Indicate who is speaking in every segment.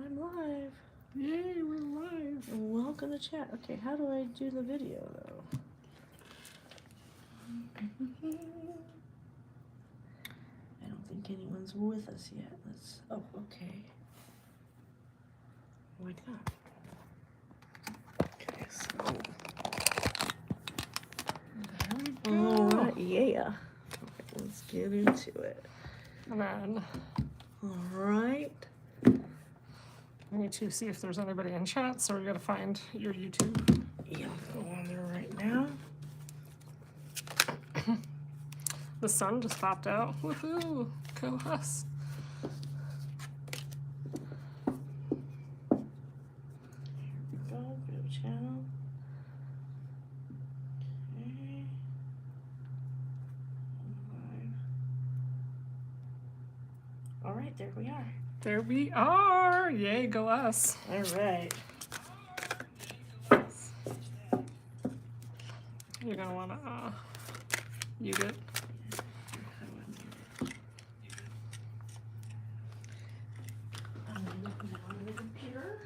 Speaker 1: I'm live.
Speaker 2: Yay, we're live.
Speaker 1: And welcome to chat. Okay, how do I do the video though? I don't think anyone's with us yet. Let's. Oh, okay. Why not? Okay, so.
Speaker 2: There we go.
Speaker 1: All right, yeah. Okay, let's get into it.
Speaker 2: And then
Speaker 1: All right.
Speaker 2: we need to see if there's anybody in chat, so we gotta find your YouTube.
Speaker 1: Yeah, I'll go on there right now.
Speaker 2: The sun just popped out. Woohoo! Go us.
Speaker 1: Here we go. Go to channel. Okay. Live. All right, there we are.
Speaker 2: There we are! Yay, go us.
Speaker 1: All right.
Speaker 2: You're gonna wanna mute it.
Speaker 1: I'm looking on the computer.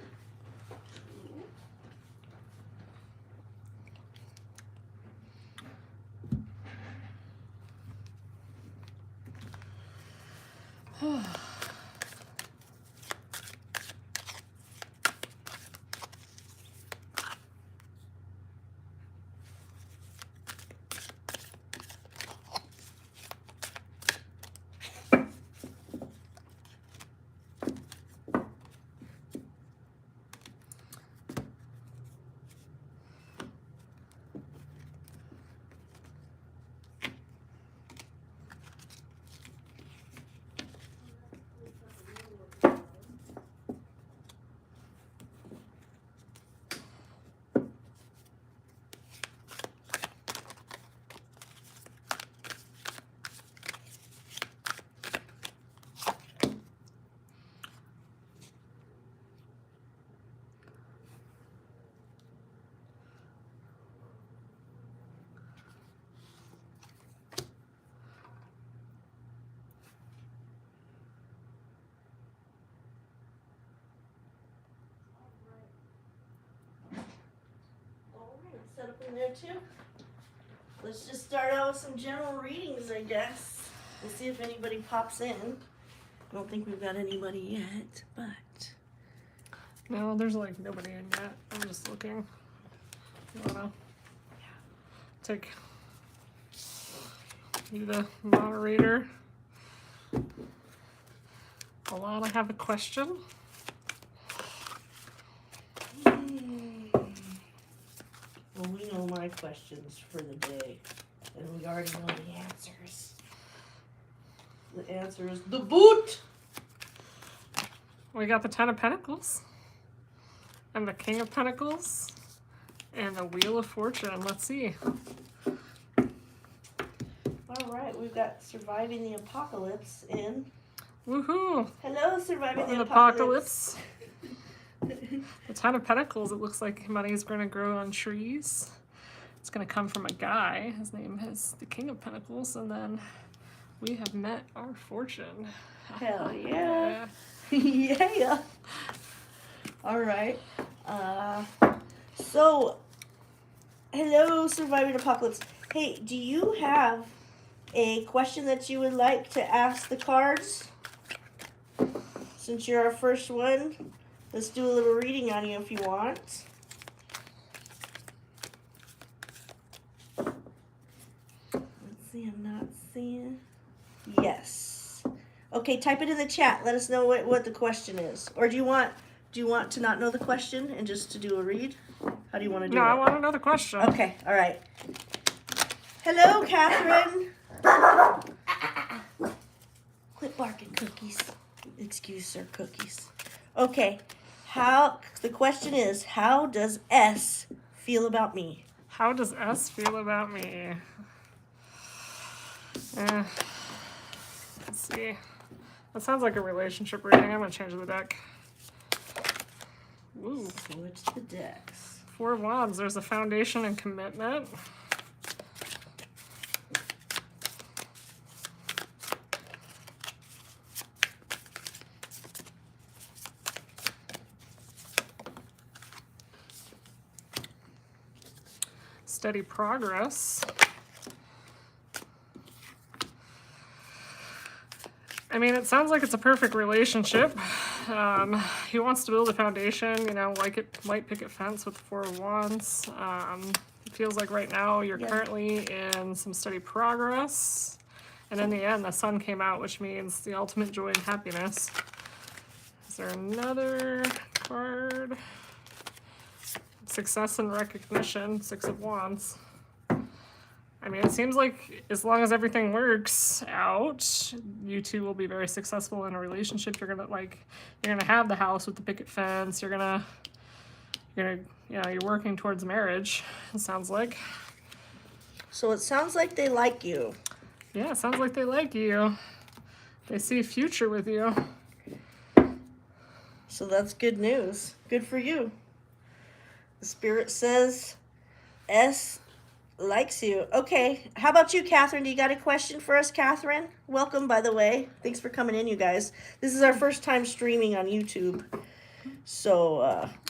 Speaker 1: Set up in there too. Let's just start out with some general readings, I guess. We'll see if anybody pops in. I don't think we've got anybody yet, but
Speaker 2: No, there's like nobody in yet. I'm just looking. You wanna take you the moderator? Alanna, have a question?
Speaker 1: well, we know my questions for the day, and we already know the answers. The answer is the boot.
Speaker 2: We got the Ten of Pentacles, and the King of Pentacles, and the Wheel of Fortune. Let's see.
Speaker 1: All right, we've got surviving the apocalypse in.
Speaker 2: Woohoo!
Speaker 1: Hello, surviving the
Speaker 2: An
Speaker 1: apocalypse.
Speaker 2: The Ten of Pentacles, it looks like money is going to grow on trees. It's going to come from a guy. His name is the King of Pentacles, and then we have met our fortune.
Speaker 1: Hell yeah. Yeah. All right. So, hello, surviving apocalypse. Hey, do you have a question that you would like to ask the cards? Since you're our first one, let's do a little reading on you if you want. Let's see, I'm not seeing. Yes. Okay, type it in the chat. Let us know what the question is. Or do you want to not know the question and just to do a read? How do you want to do it?
Speaker 2: No, I want another question.
Speaker 1: Okay, all right. Hello, Catherine. Quit barking, cookies. Excuse, sir, cookies. Okay, the question is, how does S feel about me?
Speaker 2: How does S feel about me? Let's see. That sounds like a relationship reading. I'm going to change the deck. Ooh.
Speaker 1: Switch the decks.
Speaker 2: Four of Wands. There's a foundation and commitment. steady progress. I mean, it sounds like it's a perfect relationship. He wants to build a foundation, you know, like it white picket fence with the Four of Wands. It feels like right now you're currently in some steady progress. And in the end, the sun came out, which means the ultimate joy and happiness. Is there another card? Success and recognition, Six of Wands. I mean, it seems like as long as everything works out, you two will be very successful in a relationship. You're gonna have the house with the picket fence. You're gonna, you know, you're working towards marriage. It sounds like.
Speaker 1: So it sounds like they like you.
Speaker 2: Yeah, it sounds like they like you. They see a future with you.
Speaker 1: So that's good news. Good for you. The spirit says S likes you. Okay, how about you, Catherine? Do you got a question for us, Catherine? Welcome, by the way. Thanks for coming in, you guys. This is our first time streaming on YouTube. So,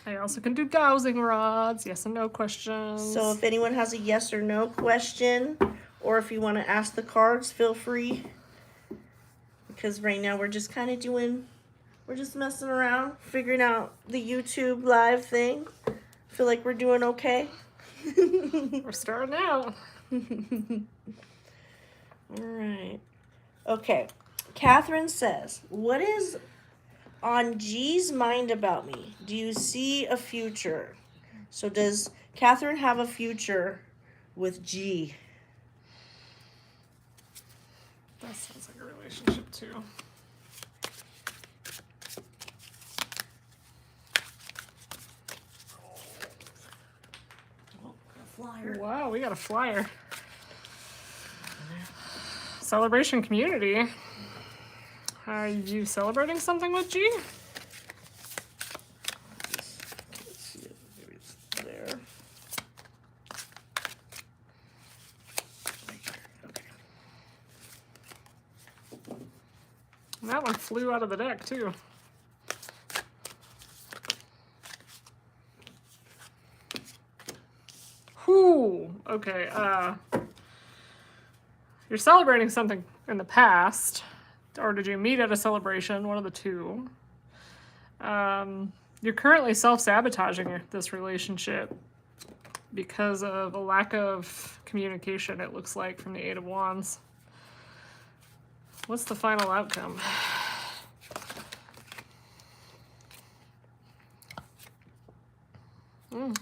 Speaker 2: I also can do dowsing rods, yes and no questions.
Speaker 1: So if anyone has a yes or no question, or if you want to ask the cards, feel free. Because right now we're just kind of we're just messing around, figuring out the YouTube live thing. Feel like we're doing okay.
Speaker 2: We're starting out.
Speaker 1: All right. Okay. Catherine says, what is on G's mind about me? Do you see a future? So does Catherine have a future with G?
Speaker 2: That sounds like a relationship too.
Speaker 1: Flyer.
Speaker 2: Wow, we got a flyer. Celebration community. Are you celebrating something with G?
Speaker 1: Let's see if maybe it's there. Okay.
Speaker 2: And that one flew out of the deck too. Whew. Okay. You're celebrating something in the past, or did you meet at a celebration? One of the two. You're currently self-sabotaging this relationship because of a lack of communication, it looks like, from the Eight of Wands. What's the final outcome?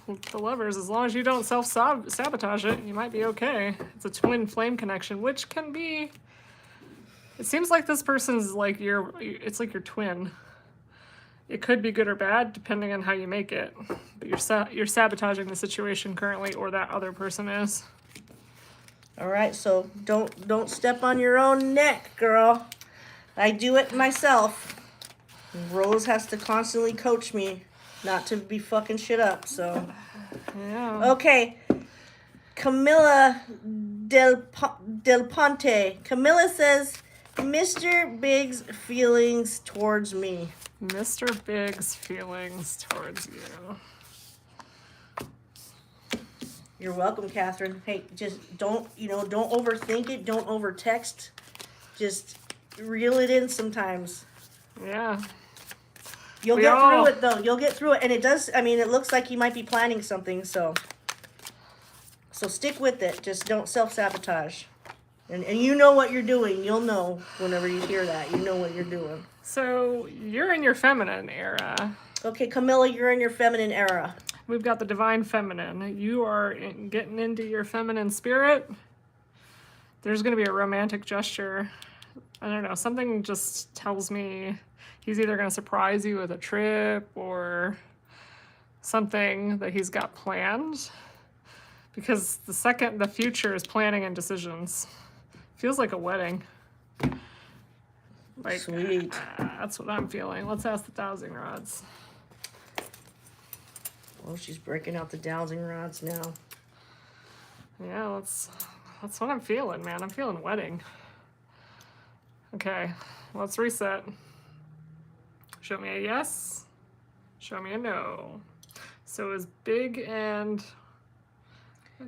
Speaker 2: With the Lovers, as long as you don't self-sabotage it, you might be okay. It's a twin flame connection, which can be... It seems like this person's like it's like your twin. It could be good or bad, depending on how you make it. But you're sabotaging the situation currently, or that other person is.
Speaker 1: All right, so don't step on your own neck, girl. I do it myself. Rose has to constantly coach me not to be fucking shit up, so.
Speaker 2: Yeah.
Speaker 1: Okay. Camilla Del Ponte. Camilla says, Mr. Big's feelings towards me.
Speaker 2: Mr. Big's feelings towards you.
Speaker 1: You're welcome, Catherine. Hey, just don't overthink it. Don't over text. Just reel it in sometimes.
Speaker 2: Yeah.
Speaker 1: You'll get through it, though. You'll get through it. And it does, I mean, it looks like you might be planning something, so stick with it. Just don't self-sabotage. And you know what you're doing. You'll know whenever you hear that. You know what you're doing.
Speaker 2: So, you're in your feminine era.
Speaker 1: Okay, Camilla, you're in your feminine era.
Speaker 2: We've got the divine feminine. You are getting into your feminine spirit. There's going to be a romantic gesture. I don't know. Something just tells me he's either going to surprise you with a trip or something that he's got planned. Because the future is planning and decisions. Feels like a wedding. Like,
Speaker 1: sweet.
Speaker 2: That's what I'm feeling. Let's ask the dowsing rods.
Speaker 1: Oh, she's breaking out the dowsing rods now.
Speaker 2: Yeah, that's what I'm feeling, man. I'm feeling wedding. Okay, let's reset. Show me a yes. Show me a no. So is Big and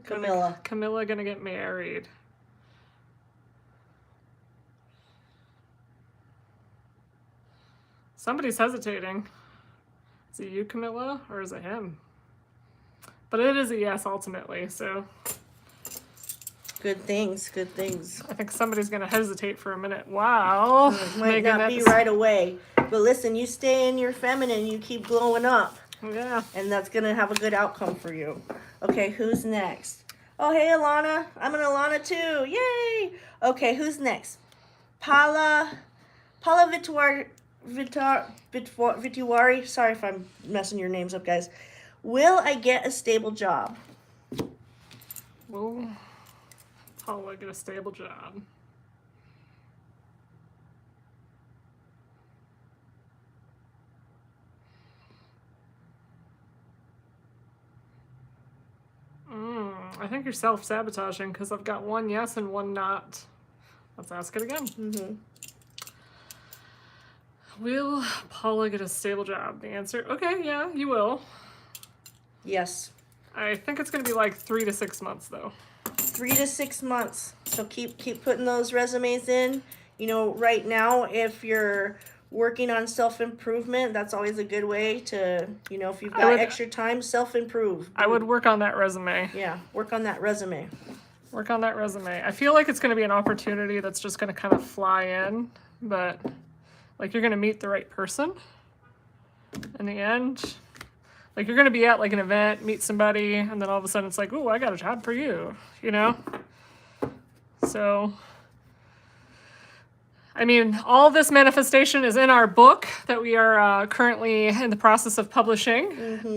Speaker 1: Camilla.
Speaker 2: Camilla gonna get married. Somebody's hesitating. Is it you, Camilla, or is it him? But it is a yes ultimately, so.
Speaker 1: Good things, good things.
Speaker 2: I think somebody's gonna hesitate for a minute. Wow.
Speaker 1: Might not be right away. But listen, you stay in your feminine, you keep glowing up.
Speaker 2: Yeah.
Speaker 1: And that's gonna have a good outcome for you. Okay, who's next? Oh, hey, Alanna. I'm an Alanna too. Yay! Okay, who's next? Paula Vituari. Sorry if I'm messing your names up, guys. Will I get a stable job?
Speaker 2: Well, Paula get a stable job. I think you're self-sabotaging because I've got one yes and one not. Let's ask it again.
Speaker 1: Mm-hmm.
Speaker 2: Will Paula get a stable job? The answer, okay, yeah, you will.
Speaker 1: Yes.
Speaker 2: I think it's going to be like 3 to 6 months, though.
Speaker 1: 3 to 6 months. So keep putting those resumes in. You know, right now, if you're working on self-improvement, that's always a good way to, you know, if you've got extra time, self-improve.
Speaker 2: I would work on that resume.
Speaker 1: Yeah, work on that resume.
Speaker 2: Work on that resume. I feel like it's going to be an opportunity that's just going to kind of fly in, but like you're going to meet the right person in the end. Like you're going to be at like an event, meet somebody, and then all of a sudden it's like, ooh, I got a job for you, you know? So, I mean, all this manifestation is in our book that we are currently in the process of publishing,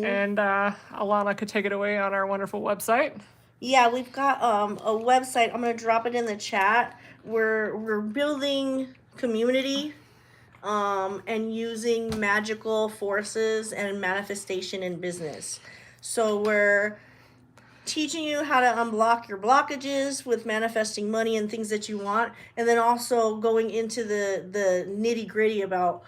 Speaker 2: and Alanna could take it away on our wonderful website.
Speaker 1: Yeah, we've got a website. I'm going to drop it in the chat. We're building community and using magical forces and manifestation in business. So we're teaching you how to unblock your blockages with manifesting money and things that you want, and then also going into the nitty-gritty about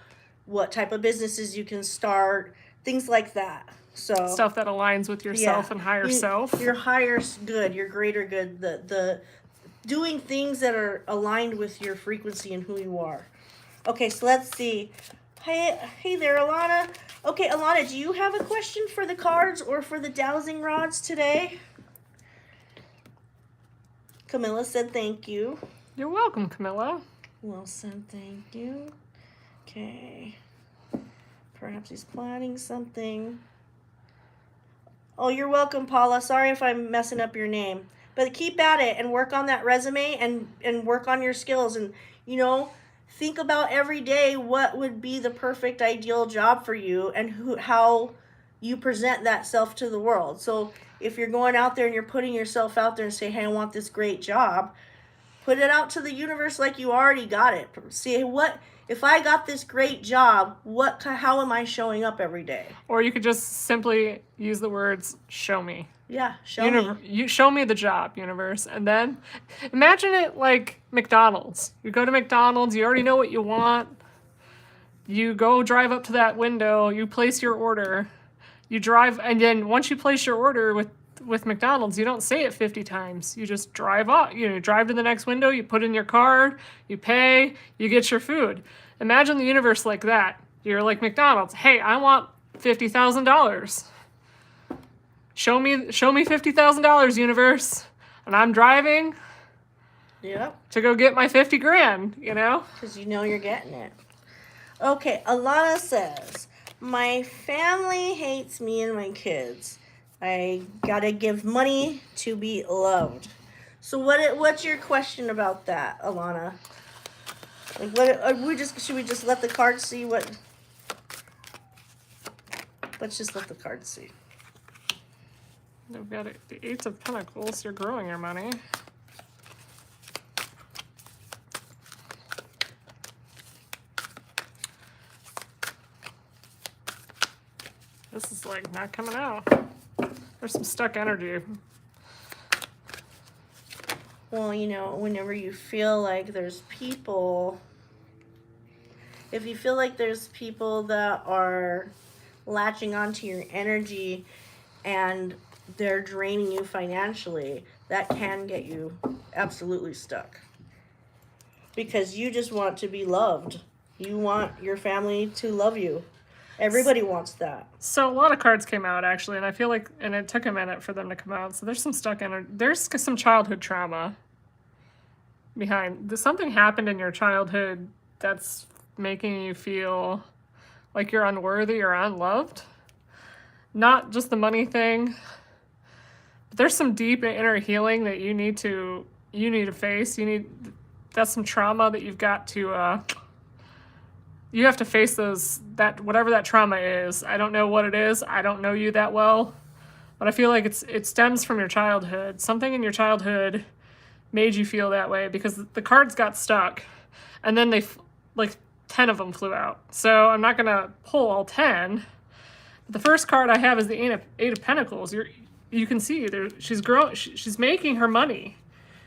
Speaker 1: what type of businesses you can start, things like that. So
Speaker 2: Stuff that aligns with yourself and higher self.
Speaker 1: Your higher good, your greater good, the doing things that are aligned with your frequency and who you are. Okay, so let's see. Hey there, Alanna. Okay, Alanna, do you have a question for the cards or for the dowsing rods today? Camilla said thank you.
Speaker 2: You're welcome, Camilla.
Speaker 1: Wilson, thank you. Okay. Perhaps he's planning something. Oh, you're welcome, Paula. Sorry if I'm messing up your name. But keep at it and work on that resume and work on your skills. And, you know, think about every day what would be the perfect ideal job for you and how you present that self to the world. So if you're going out there and you're putting yourself out there and say, hey, I want this great job, put it out to the universe like you already got it. See, if I got this great job, how am I showing up every day?
Speaker 2: Or you could just simply use the words, show me.
Speaker 1: Yeah, show me.
Speaker 2: You show me the job, universe. And then imagine it like McDonald's. You go to McDonald's, you already know what you want. You go drive up to that window, you place your order. You drive, and then once you place your order with McDonald's, you don't say it 50 times. You just drive up. You drive to the next window, you put in your card, you pay, you get your food. Imagine the universe like that. You're like McDonald's. Hey, I want $50,000. Show me $50,000, universe. And I'm driving to go get my 50 grand, you know?
Speaker 1: Because you know you're getting it. Okay, Alanna says, my family hates me and my kids. I gotta give money to be loved. So what's your question about that, Alanna? Like should we just let the cards see what? Let's just let the cards see.
Speaker 2: We've got the Eight of Pentacles. You're growing your money. This is like not coming out. There's some stuck energy.
Speaker 1: Well, you know, whenever you feel like there's people, if you feel like there's people that are latching onto your energy and they're draining you financially, that can get you absolutely stuck. Because you just want to be loved. You want your family to love you. Everybody wants that.
Speaker 2: So a lot of cards came out actually, and I feel like, and it took a minute for them to come out. So there's some there's some childhood trauma behind. Something happened in your childhood that's making you feel like you're unworthy or unloved. Not just the money thing, but there's some deep inner healing that you need to face. That's some trauma that you've got to. You have to face whatever that trauma is. I don't know what it is. I don't know you that well, but I feel like it stems from your childhood. Something in your childhood made you feel that way because the cards got stuck, and then like 10 of them flew out. So I'm not gonna pull all 10. But the first card I have is the Eight of Pentacles. You can see there she's making her money.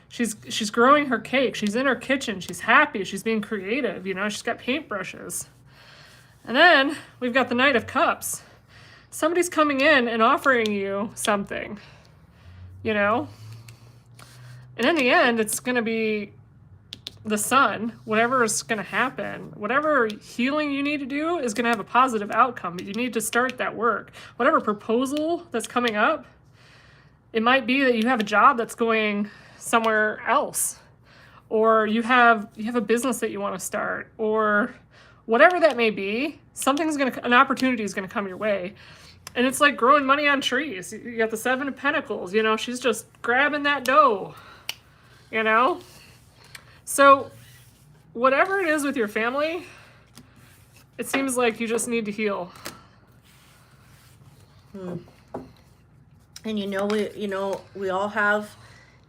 Speaker 2: She's growing her cake. She's in her kitchen. She's happy. She's being creative. She's got paintbrushes. And then we've got the Knight of Cups. Somebody's coming in and offering you something, And in the end, it's going to be the Sun. Whatever is going to happen, whatever healing you need to do is going to have a positive outcome. But you need to start that work. Whatever proposal that's coming up, it might be that you have a job that's going somewhere else, or you have a business that you want to start, or whatever that may be. An opportunity is going to come your way, and it's like growing money on trees. You got the Seven of Pentacles. She's just grabbing that dough. So whatever it is with your family, it seems like you just need to heal.
Speaker 1: And we all have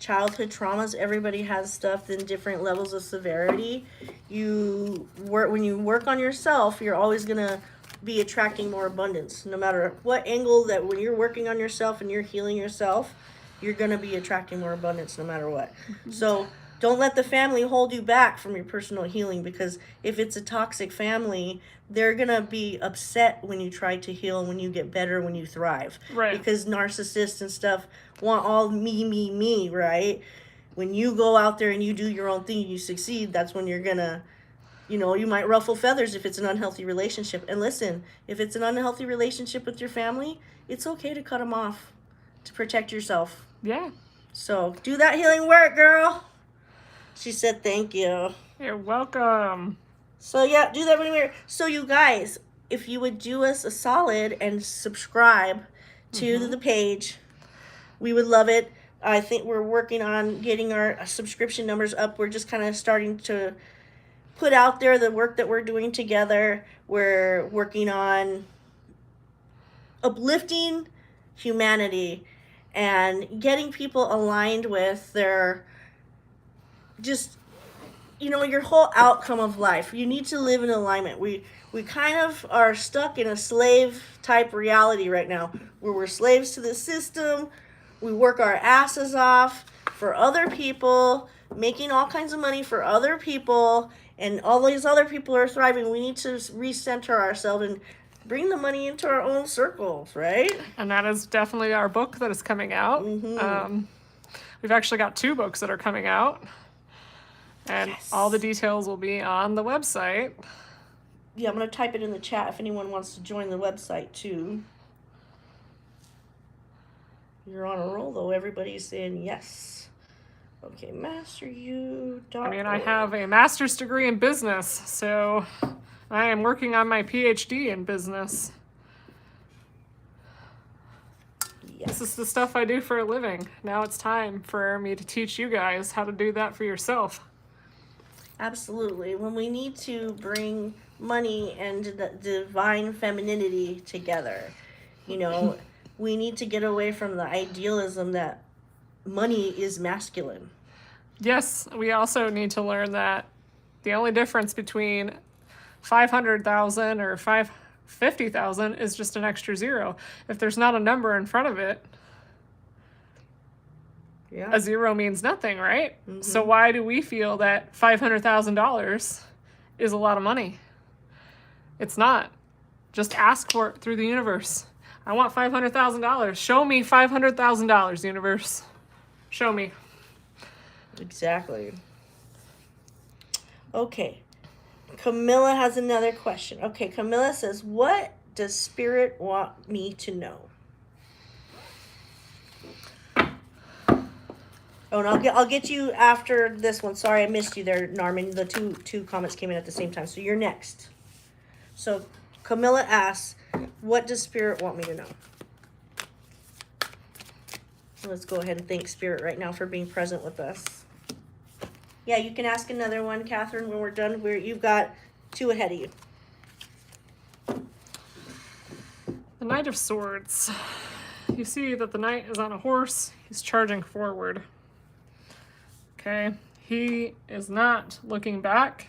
Speaker 1: childhood traumas. Everybody has stuff in different levels of severity. When you work on yourself, you're always gonna be attracting more abundance. No matter what angle, that when you're working on yourself and you're healing yourself, you're gonna be attracting more abundance no matter what. So don't let the family hold you back from your personal healing, because if it's a toxic family, they're gonna be upset when you try to heal, when you get better, when you thrive.
Speaker 2: Right.
Speaker 1: Because narcissists and stuff want all me, right? When you go out there and you do your own thing and you succeed, that's when you're gonna, you might ruffle feathers if it's an unhealthy relationship. And listen, if it's an unhealthy relationship with your family, it's okay to cut them off to protect yourself.
Speaker 2: Yeah.
Speaker 1: So do that healing work, girl. She said thank you.
Speaker 2: You're welcome.
Speaker 1: So yeah, do that anywhere. So you guys, if you would do us a solid and subscribe to the page, we would love it. I think we're working on getting our subscription numbers up. We're just kind of starting to put out there the work that we're doing together. We're working on uplifting humanity and getting people aligned with their your whole outcome of life. You need to live in alignment. We kind of are stuck in a slave type reality right now, where we're slaves to the system. We work our asses off for other people, making all kinds of money for other people, and all these other people are thriving. We need to recenter ourselves and bring the money into our own circles, right?
Speaker 2: And that is definitely our book that is coming out. We've actually got 2 books that are coming out. And all the details will be on the website.
Speaker 1: Yeah, I'm going to type it in the chat if anyone wants to join the website too. You're on a roll though. Everybody's saying yes. Okay,
Speaker 2: I have a master's degree in business, so I am working on my PhD in business. Yes. This is the stuff I do for a living. Now it's time for me to teach you guys how to do that for yourself.
Speaker 1: Absolutely. When we need to bring money and the divine femininity together, we need to get away from the idealism that money is masculine.
Speaker 2: Yes, we also need to learn that the only difference between 500,000 or 50,000 is just an extra zero. If there's not a number in front of it, a zero means nothing, right? So why do we feel that $500,000 is a lot of money? It's not. Just ask for it through the universe. I want $500,000. Show me $500,000, universe. Show me.
Speaker 1: Exactly. Okay. Camilla has another question. Okay, Camilla says, what does Spirit want me to know? Oh, and I'll get you after this one. Sorry, I missed you there, Narman. The two comments came in at the same time. So you're next. So Camilla asks, what does Spirit want me to know? Let's go ahead and thank Spirit right now for being present with us. Yeah, you can ask another one, Catherine, when we're done. You've got 2 ahead of you.
Speaker 2: The Knight of Swords. You see that the knight is on a horse. He's charging forward. Okay, he is not looking back.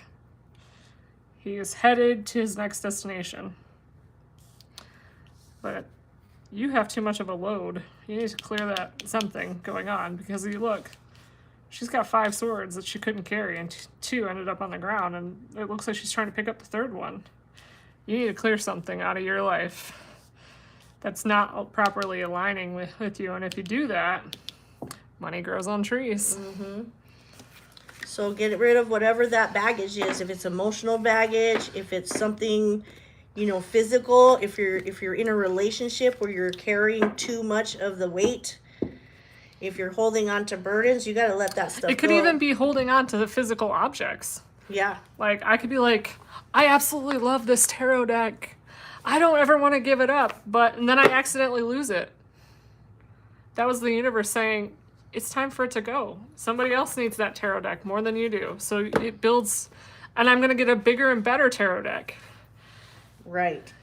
Speaker 2: He is headed to his next destination. But you have too much of a load. You need to clear that something going on, because you look, she's got 5 swords that she couldn't carry, and 2 ended up on the ground, and it looks like she's trying to pick up the 3rd one. You need to clear something out of your life that's not properly aligning with you, and if you do that, money grows on trees.
Speaker 1: Mm-hmm. So get rid of whatever that baggage is. If it's emotional baggage, if it's something, physical, if you're in a relationship where you're carrying too much of the weight, if you're holding on to burdens, you got to let that stuff go.
Speaker 2: It could even be holding on to the physical objects.
Speaker 1: Yeah.
Speaker 2: Like, I could be like, I absolutely love this tarot deck. I don't ever want to give it up, and then I accidentally lose it. That was the universe saying, it's time for it to go. Somebody else needs that tarot deck more than you do. So it builds, and I'm going to get a bigger and better tarot deck.
Speaker 1: Right.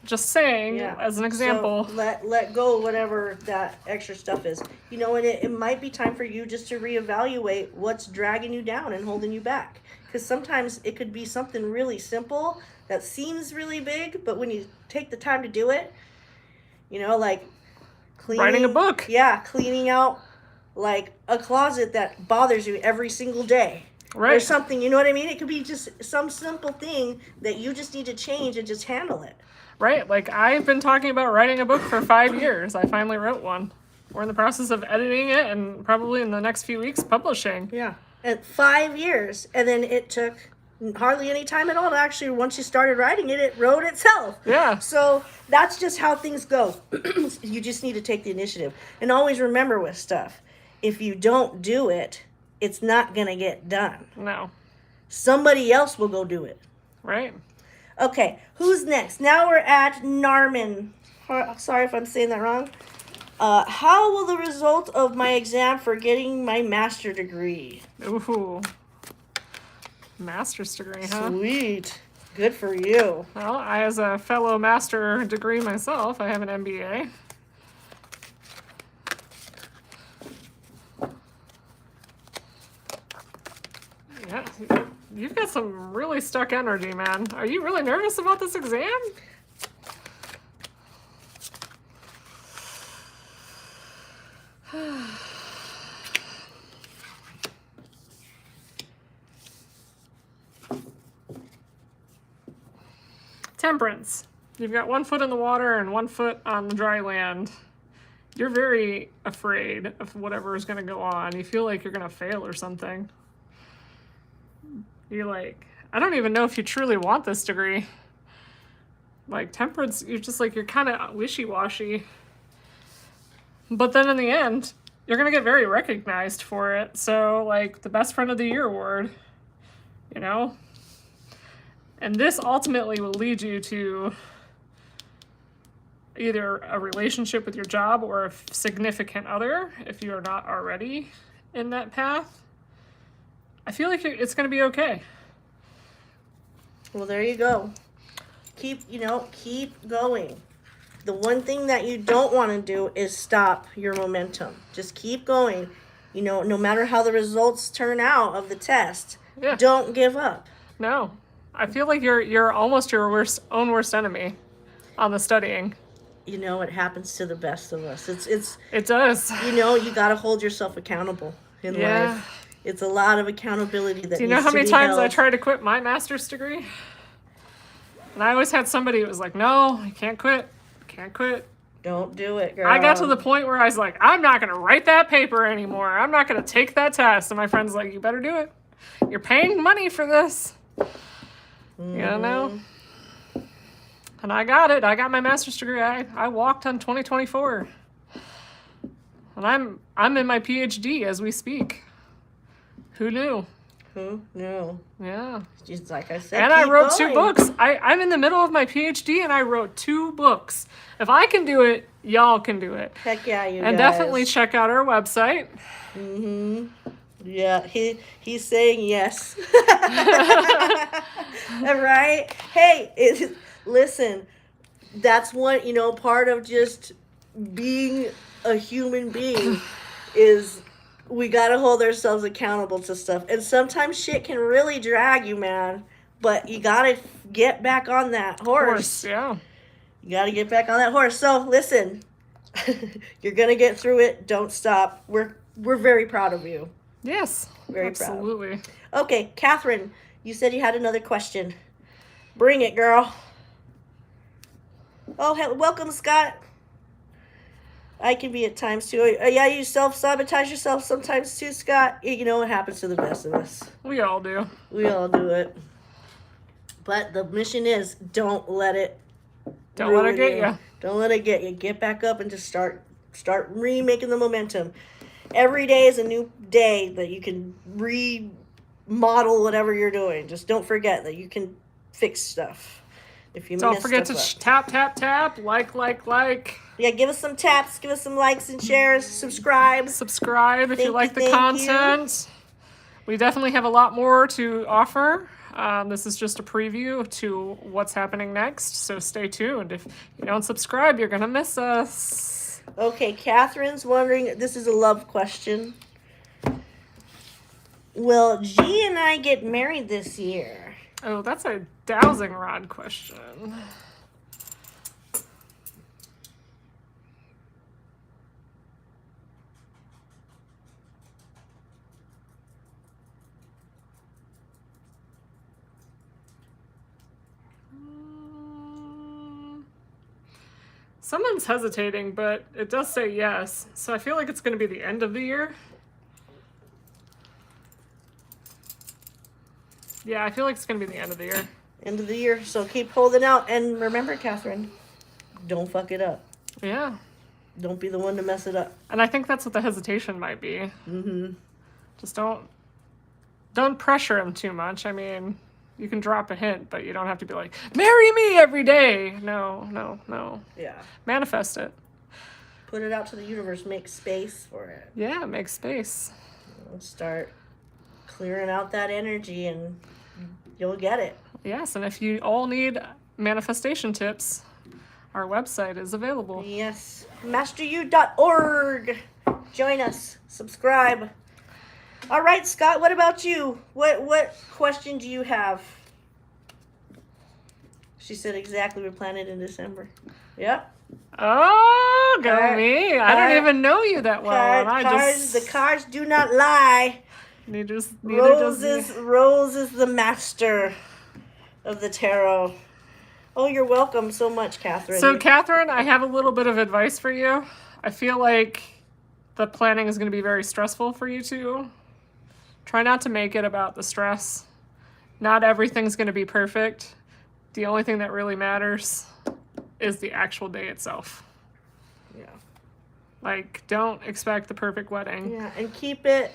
Speaker 2: Just saying, as an example.
Speaker 1: So let go whatever that extra stuff is. And it might be time for you just to reevaluate what's dragging you down and holding you back. Because sometimes it could be something really simple that seems really big, but when you take the time to do it, like cleaning.
Speaker 2: Writing a book.
Speaker 1: Yeah, cleaning out like a closet that bothers you every single day.
Speaker 2: Right.
Speaker 1: Or something, you know what I mean? It could be just some simple thing that you just need to change and just handle it.
Speaker 2: Right. Like, I've been talking about writing a book for 5 years. I finally wrote one. We're in the process of editing it and probably in the next few weeks publishing.
Speaker 1: Yeah. And 5 years. And then it took hardly any time at all to actually, once you started writing it, it wrote itself.
Speaker 2: Yeah.
Speaker 1: So that's just how things go. You just need to take the initiative. And always remember with stuff, if you don't do it, it's not going to get done.
Speaker 2: No.
Speaker 1: Somebody else will go do it.
Speaker 2: Right.
Speaker 1: Okay, who's next? Now we're at Narman. Sorry if I'm saying that wrong. How will the result of my exam for getting my master's degree?
Speaker 2: Ooh. Master's degree, huh?
Speaker 1: Sweet. Good for you.
Speaker 2: Well, I, as a fellow master degree myself, I have an MBA. Yeah, you've got some really stuck energy, man. Are you really nervous about this exam? Temperance. You've got 1 foot in the water and 1 foot on the dry land. You're very afraid of whatever is going to go on. You feel like you're going to fail or something. You're like, I don't even know if you truly want this degree. Like, temperance, you're just like, you're kind of wishy-washy. But then in the end, you're going to get very recognized for it. So, like, the Best Friend of the Year award, And this ultimately will lead you to either a relationship with your job or a significant other, if you are not already in that path. I feel like it's going to be okay.
Speaker 1: Well, there you go. Keep going. The one thing that you don't want to do is stop your momentum. Just keep going. No matter how the results turn out of the test, don't give up.
Speaker 2: No. I feel like you're almost your own worst enemy on the studying.
Speaker 1: It happens to the best of us.
Speaker 2: It does.
Speaker 1: You got to hold yourself accountable in life. It's a lot of accountability that needs to be held.
Speaker 2: Do you know how many times I tried to quit my master's degree? And I always had somebody who was like, no, you can't quit. Can't quit.
Speaker 1: Don't do it, girl.
Speaker 2: I got to the point where I was like, I'm not going to write that paper anymore. I'm not going to take that test. And my friend's like, you better do it. You're paying money for this.
Speaker 1: Mm-hmm.
Speaker 2: You know? And I got it. I got my master's degree. I walked on 2024. And I'm in my PhD as we speak. Who knew?
Speaker 1: Who knew?
Speaker 2: Yeah.
Speaker 1: Just like I said,
Speaker 2: And I wrote
Speaker 1: going.
Speaker 2: 2 books. I'm in the middle of my PhD and I wrote 2 books. If I can do it, y'all can do it.
Speaker 1: Heck yeah, you
Speaker 2: and
Speaker 1: guys.
Speaker 2: definitely check out our website.
Speaker 1: Mm-hmm. Yeah, he's saying yes. Right? Hey, listen, that's what, part of just being a human being is we gotta hold ourselves accountable to stuff. And sometimes shit can really drag you, man. But you gotta get back on that horse.
Speaker 2: Yeah.
Speaker 1: You gotta get back on that horse. So listen, you're gonna get through it. Don't stop. We're very proud of you.
Speaker 2: Yes.
Speaker 1: Very
Speaker 2: absolutely.
Speaker 1: proud. Okay, Catherine, you said you had another question. Bring it, girl. Oh, welcome, Scott. I can be at times too. Yeah, you self-sabotage yourself sometimes too, Scott. You know what happens to the best of us.
Speaker 2: We all do.
Speaker 1: We all do it. But the mission is don't let it
Speaker 2: get you.
Speaker 1: Don't let it get you. Get back up and just start remaking the momentum. Every day is a new day that you can remodel whatever you're doing. Just don't forget that you can fix stuff. If you
Speaker 2: don't forget to tap, like.
Speaker 1: Yeah, give us some taps, give us some likes and shares, subscribe.
Speaker 2: If you like the content. We definitely have a lot more to offer. This is just a preview to what's happening next, so stay tuned. If you don't subscribe, you're going to miss us.
Speaker 1: Okay, Catherine's wondering, this is a love question. Will G and I get married this year?
Speaker 2: Oh, that's a dowsing rod question. Someone's hesitating, but it does say yes. So I feel like it's going to be the end of the year. Yeah, I feel like it's going to be the end of the year.
Speaker 1: End of the year. So keep holding out. And remember, Catherine, don't fuck it up.
Speaker 2: Yeah.
Speaker 1: Don't be the one to mess it up.
Speaker 2: And I think that's what the hesitation might be.
Speaker 1: Mm-hmm.
Speaker 2: Just don't pressure him too much. I mean, you can drop a hint, but you don't have to be like, marry me every day. No.
Speaker 1: Yeah.
Speaker 2: Manifest it.
Speaker 1: Put it out to the universe. Make space for it.
Speaker 2: Yeah, make space.
Speaker 1: Start clearing out that energy and you'll get it.
Speaker 2: Yes, and if you all need manifestation tips, our website is available.
Speaker 1: Yes. masteryou.org. Join us. Subscribe. All right, Scott, what about you? What question do you have? She said exactly, we're planning in December. Yep.
Speaker 2: Oh, go me. I don't even know you that well.
Speaker 1: The cards do not lie. Rose is the master of the tarot. Oh, you're welcome so much, Catherine.
Speaker 2: So, Catherine, I have a little bit of advice for you. I feel like the planning is going to be very stressful for you two. Try not to make it about the stress. Not everything's going to be perfect. The only thing that really matters is the actual day itself.
Speaker 1: Yeah.
Speaker 2: Like, don't expect the perfect wedding.
Speaker 1: Yeah, and keep it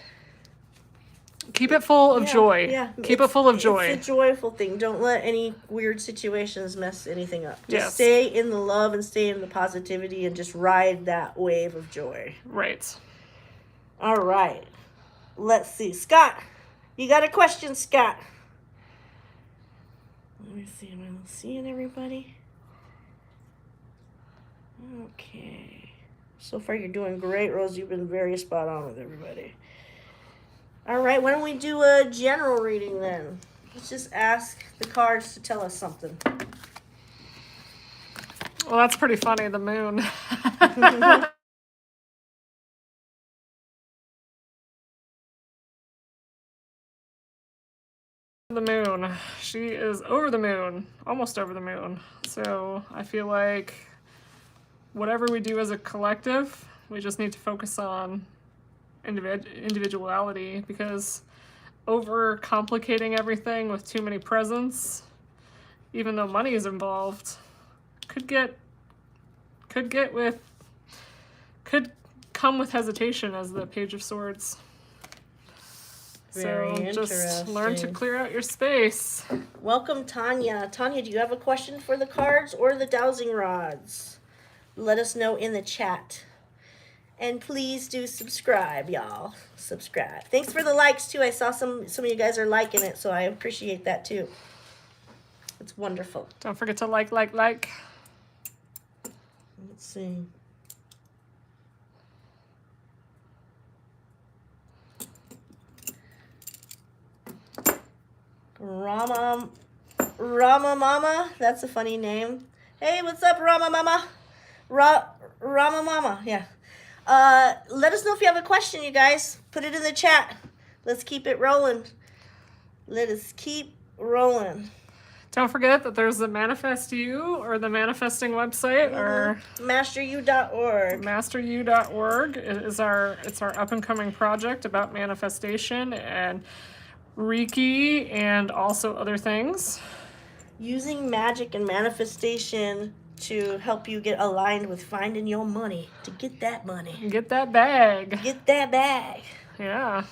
Speaker 2: full of joy.
Speaker 1: Yeah.
Speaker 2: Keep it full of joy.
Speaker 1: It's a joyful thing. Don't let any weird situations mess anything up. Just
Speaker 2: Yes.
Speaker 1: stay in the love and stay in the positivity and just ride that wave of joy.
Speaker 2: Right.
Speaker 1: All right. Let's see. Scott, you got a question, Scott? Let me see. Am I seeing everybody? Okay. So far, you're doing great, Rose. You've been very spot on with everybody. All right. Why don't we do a general reading then? Let's just ask the cards to tell us something.
Speaker 2: Well, that's pretty funny, the moon. The moon. She is over the moon. Almost over the moon. So I feel like whatever we do as a collective, we just need to focus on individuality, because over complicating everything with too many presents, even though money is involved, could come with hesitation, as the Page of Swords.
Speaker 1: Very
Speaker 2: so just learn to
Speaker 1: interesting.
Speaker 2: clear out your space.
Speaker 1: Welcome, Tanya. Tanya, do you have a question for the cards or the dowsing rods? Let us know in the chat. And please do subscribe, y'all. Subscribe. Thanks for the likes, too. I saw some of you guys are liking it, so I appreciate that, too. It's wonderful.
Speaker 2: Don't forget to like.
Speaker 1: Let's see. Rama Mama. That's a funny name. Hey, what's up, Rama Mama? Rama Mama, yeah. Let us know if you have a question, you guys. Put it in the chat. Let's keep it rolling. Let us keep rolling.
Speaker 2: Don't forget that there's the Manifest You, or the manifesting website, or
Speaker 1: masteryou.org.
Speaker 2: masteryou.org is our up and coming project about manifestation and Reiki and also other things.
Speaker 1: Using magic and manifestation to help you get aligned with finding your money. To get that money.
Speaker 2: Get that bag.
Speaker 1: Get that bag.
Speaker 2: Yeah.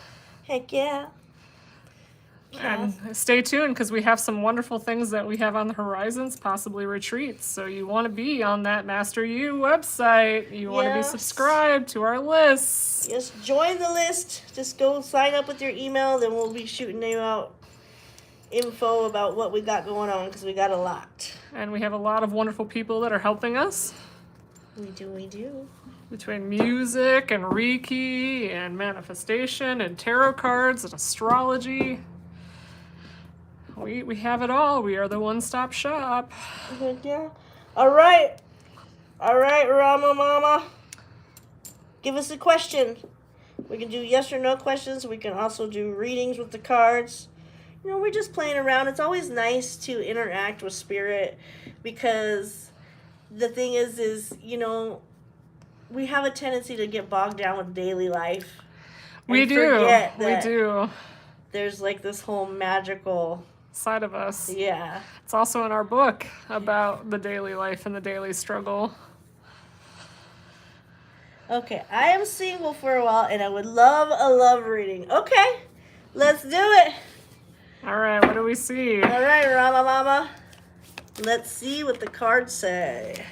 Speaker 1: Heck yeah.
Speaker 2: And stay tuned, because we have some wonderful things that we have on the horizons, possibly retreats. So you want to be on that Master You website. You want to be subscribed to our lists.
Speaker 1: Yes, join the list. Just go sign up with your email, then we'll be shooting you out info about what we got going on, because we got a lot.
Speaker 2: And we have a lot of wonderful people that are helping us.
Speaker 1: We do.
Speaker 2: Between music and Reiki and manifestation and tarot cards and astrology. We have it all. We are the one-stop shop.
Speaker 1: Yeah. All right, Rama Mama. Give us a question. We can do yes or no questions. We can also do readings with the cards. You know, we're just playing around. It's always nice to interact with Spirit, because the thing is, you know, we have a tendency to get bogged down with daily life.
Speaker 2: We do.
Speaker 1: There's like this whole magical
Speaker 2: side of us.
Speaker 1: Yeah.
Speaker 2: It's also in our book about the daily life and the daily struggle.
Speaker 1: Okay, I am single for a while and I would love a love reading. Okay, let's do it.
Speaker 2: All right, what do we see?
Speaker 1: All right, Rama Mama. Let's see what the cards say.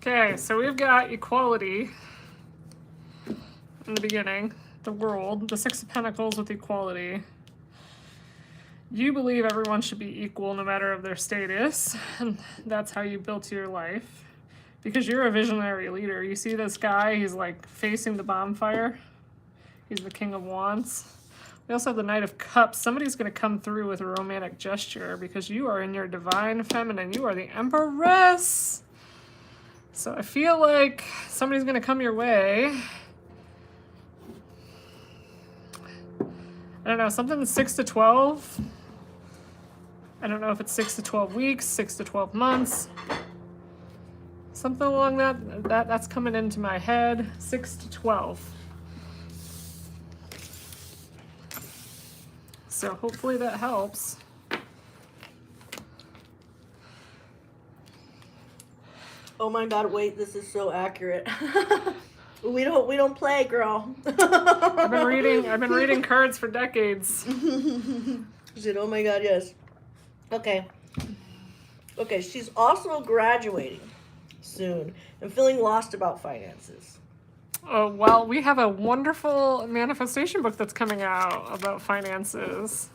Speaker 2: Okay, so we've got equality in the beginning, the world, the Six of Pentacles with equality. You believe everyone should be equal no matter of their status, and that's how you built your life. Because you're a visionary leader. You see this guy, he's like facing the bonfire. He's the King of Wands. We also have the Knight of Cups. Somebody's going to come through with a romantic gesture, because you are in your divine feminine. You are the Empress. So I feel like somebody's going to come your way. I don't know, something 6 to 12. I don't know if it's 6 to 12 weeks, 6 to 12 months. Something along that's coming into my head. 6 to 12. So hopefully that helps.
Speaker 1: Oh my God! Wait, this is so accurate. We don't play, girl.
Speaker 2: I've been reading cards for decades.
Speaker 1: She said, "Oh my God, yes." Okay. She's also graduating soon and feeling lost about finances.
Speaker 2: Oh, well, we have a wonderful manifestation book that's coming out about finances.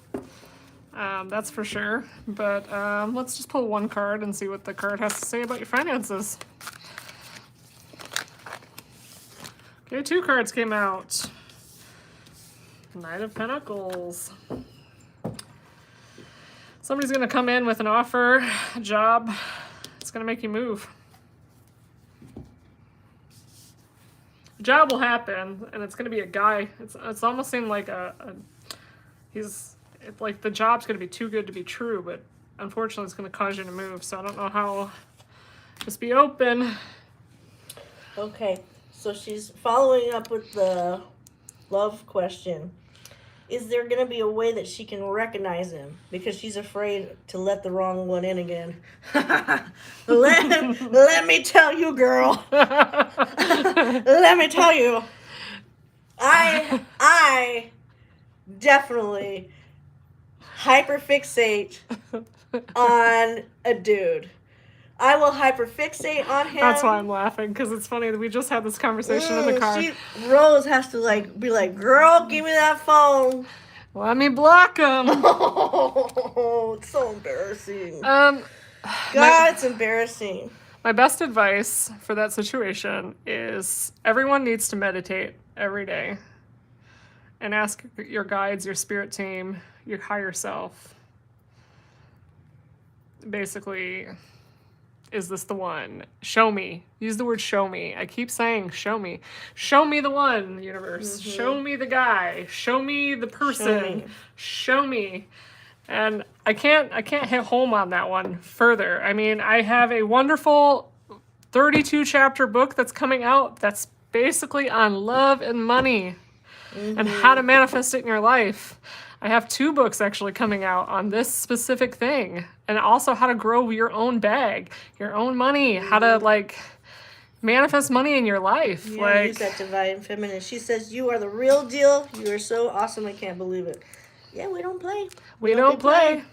Speaker 2: That's for sure. But let's just pull one card and see what the card has to say about your finances. Okay, 2 cards came out. Knight of Pentacles. Somebody's going to come in with an offer, a job. It's going to make you move. A job will happen, and it's going to be a guy. It's almost seemed like like the job's going to be too good to be true, but unfortunately it's going to cause you to move. So I don't know how. Just be open.
Speaker 1: Okay, so she's following up with the love question. Is there going to be a way that she can recognize him? Because she's afraid to let the wrong one in again. let me tell you, girl. Let me tell you. I definitely hyperfixate on a dude. I will hyperfixate on him.
Speaker 2: That's why I'm laughing, because it's funny that we just had this conversation in the car.
Speaker 1: Rose has to be like, girl, give me that phone.
Speaker 2: Let me block him.
Speaker 1: Oh, it's so embarrassing. It's embarrassing.
Speaker 2: My best advice for that situation is everyone needs to meditate every day and ask your guides, your spirit team, your higher self. Basically, is this the one? Show me. Use the word show me. I keep saying show me. Show me the one, universe. Mm-hmm. Show me the guy. Show me the person. Show me. And I can't hit home on that one further. I mean, I have a wonderful 32 chapter book that's coming out that's basically on love and money and how to manifest it in your life. I have 2 books actually coming out on this specific thing, and also how to grow your own bag, your own money, how to manifest money in your life.
Speaker 1: Yeah, use that divine feminine. She says, you are the real deal. You are so awesome. I can't believe it. Yeah, we don't play.
Speaker 2: We don't play.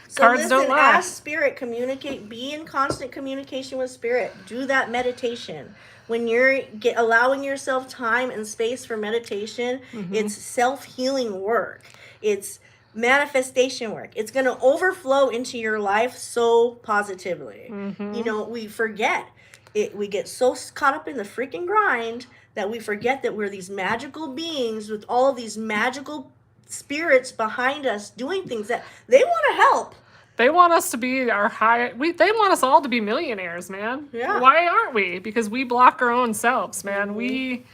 Speaker 1: So
Speaker 2: Cards don't lie.
Speaker 1: Ask spirit, communicate, be in constant communication with spirit. Do that meditation. When you're allowing yourself time and space for meditation, it's self-healing work. It's manifestation work. It's going to overflow into your life so positively. You know, we forget it. We get so caught up in the freaking grind that we forget that we're these magical beings with all of these magical spirits behind us doing things that they want to help.
Speaker 2: They want us to be they want us all to be millionaires, man.
Speaker 1: Yeah.
Speaker 2: Why aren't we? Because we block our own selves, man. We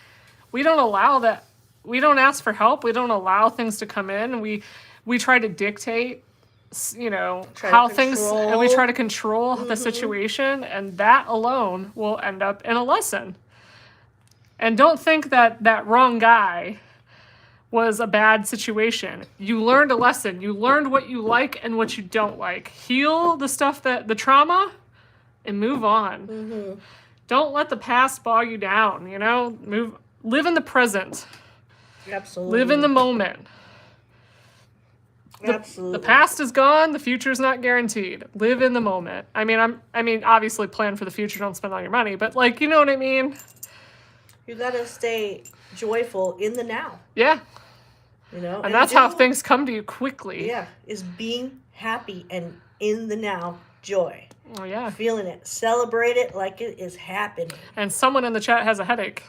Speaker 2: don't allow that. We don't ask for help. We don't allow things to come in. We try to dictate, how things, and we try to control the situation, and that alone will end up in a lesson. And don't think that that wrong guy was a bad situation. You learned a lesson. You learned what you like and what you don't like. Heal the stuff the trauma, and move on. Don't let the past bog you down, live in the present.
Speaker 1: Absolutely.
Speaker 2: Live in the moment.
Speaker 1: Absolutely.
Speaker 2: The past is gone. The future is not guaranteed. Live in the moment. I mean, obviously plan for the future. Don't spend all your money, but you know what I mean?
Speaker 1: You gotta stay joyful in the now.
Speaker 2: Yeah. And that's how things come to you quickly.
Speaker 1: Yeah. Is being happy and in the now joy.
Speaker 2: Oh, yeah.
Speaker 1: Feeling it. Celebrate it like it is happening.
Speaker 2: And someone in the chat has a headache.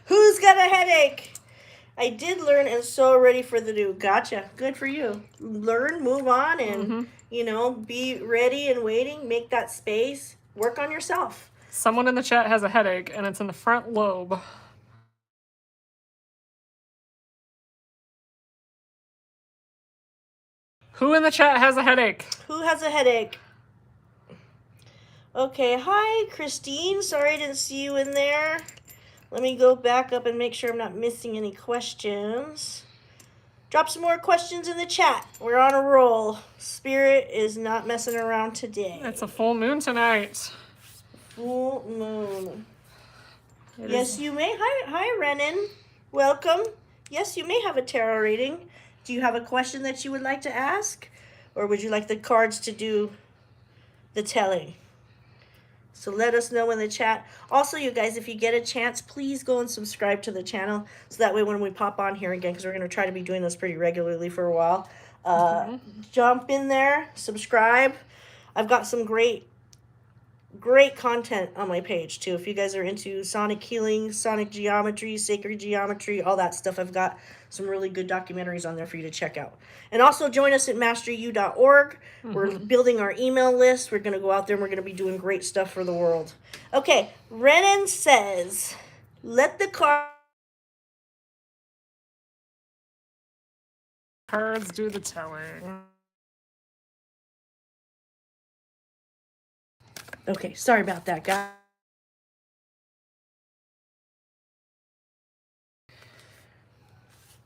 Speaker 1: Who's got a headache? I did learn and so ready for the new. Gotcha. Good for you. Learn, move on, and, be ready and waiting. Make that space. Work on yourself.
Speaker 2: Someone in the chat has a headache, and it's in the front lobe. Who in the chat has a headache?
Speaker 1: Who has a headache? Okay. Hi, Christine. Sorry I didn't see you in there. Let me go back up and make sure I'm not missing any questions. Drop some more questions in the chat. We're on a roll. Spirit is not messing around today.
Speaker 2: It's a full moon tonight.
Speaker 1: Full moon. Yes, you may. Hi, Renan. Welcome. Yes, you may have a tarot reading. Do you have a question that you would like to ask? Or would you like the cards to do the telling? So let us know in the chat. Also, you guys, if you get a chance, please go and subscribe to the channel. So that way when we pop on here again, because we're going to try to be doing this pretty regularly for a while, jump in there, subscribe. I've got some great great content on my page too. If you guys are into sonic healing, sonic geometry, sacred geometry, all that stuff, I've got some really good documentaries on there for you to check out. And also join us at masteru.org. We're building our email list. We're going to go out there and we're going to be doing great stuff for the world. Okay, Renan says, let the
Speaker 2: cards do the telling.
Speaker 1: Okay, sorry about that, guys.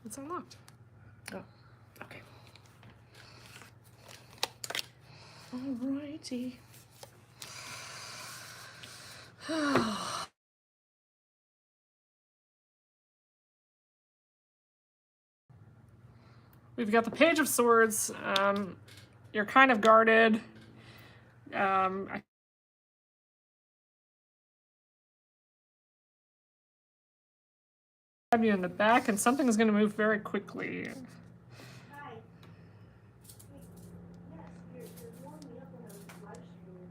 Speaker 2: It's unlocked.
Speaker 1: Oh, okay. Alrighty.
Speaker 2: We've got the Page of Swords. You're kind of guarded. I have you in the back, and something is going to move very quickly.
Speaker 1: Hi. Yes, you're warming me up when I was live streaming.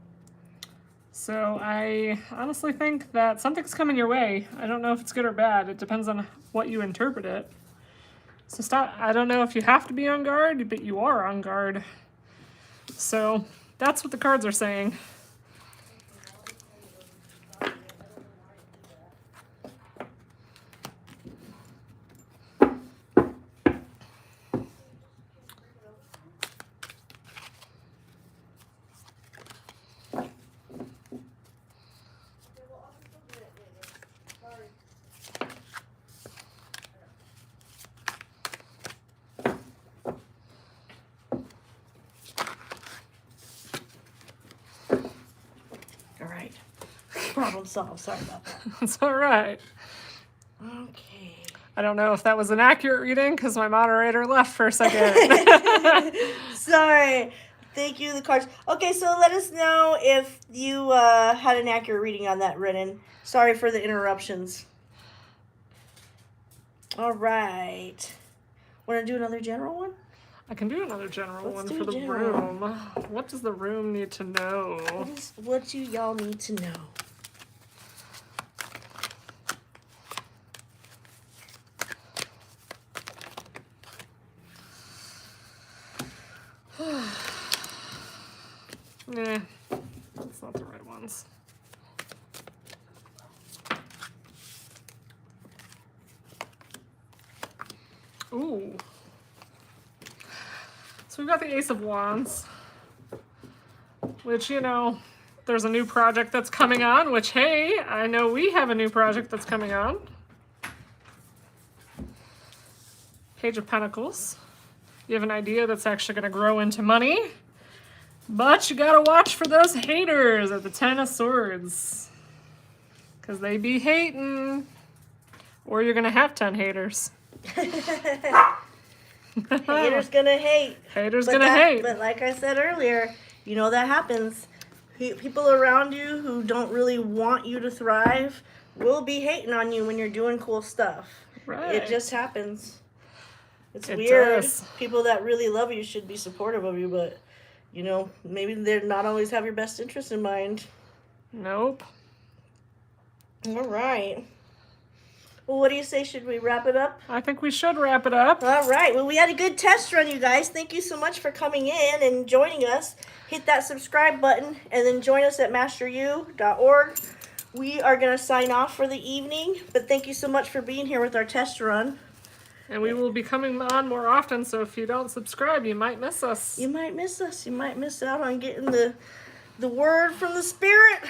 Speaker 2: So I honestly think that something's coming your way. I don't know if it's good or bad. It depends on what you interpret it. So stop. I don't know if you have to be on guard, but you are on guard. So that's what the cards are saying.
Speaker 1: All right. Problem solved. Sorry about that.
Speaker 2: It's all right.
Speaker 1: Okay.
Speaker 2: I don't know if that was an accurate reading because my moderator left for a second.
Speaker 1: Sorry. Thank you, the cards. Okay, so let us know if you had an accurate reading on that, Renan. Sorry for the interruptions. All right. Want to do another general one?
Speaker 2: I can do another general
Speaker 1: Let's
Speaker 2: one
Speaker 1: do
Speaker 2: for the
Speaker 1: general.
Speaker 2: room. What does the room need to know?
Speaker 1: What do y'all need to know?
Speaker 2: Nah, that's not the right ones. Ooh. So we've got the Ace of Wands, which, you know, there's a new project that's coming on, which, hey, I know we have a new project that's coming on. Page of Pentacles. You have an idea that's actually going to grow into money, but you got to watch for those haters at the Ten of Swords, because they be hating, or you're going to have 10 haters.
Speaker 1: Haters gonna hate.
Speaker 2: Haters gonna hate.
Speaker 1: But like I said earlier, you know that happens. People around you who don't really want you to thrive will be hating on you when you're doing cool stuff.
Speaker 2: Right.
Speaker 1: It just happens. It's
Speaker 2: It
Speaker 1: weird.
Speaker 2: does.
Speaker 1: People that really love you should be supportive of you, but you know, maybe they're not always have your best interest in mind.
Speaker 2: Nope.
Speaker 1: All right. Well, what do you say? Should we wrap it up?
Speaker 2: I think we should wrap it up.
Speaker 1: All right. Well, we had a good test run, you guys. Thank you so much for coming in and joining us. Hit that subscribe button and then join us at masteru.org. We are going to sign off for the evening, but thank you so much for being here with our test run.
Speaker 2: And we will be coming on more often, so if you don't subscribe, you might miss us.
Speaker 1: You might miss us. You might miss out on getting the word from the spirit.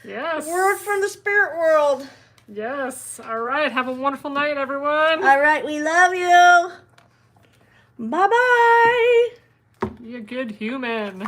Speaker 2: Yes.
Speaker 1: The word from the spirit world.
Speaker 2: Yes. All right. Have a wonderful night, everyone.
Speaker 1: All right. We love you. Bye-bye.
Speaker 2: Be a good human.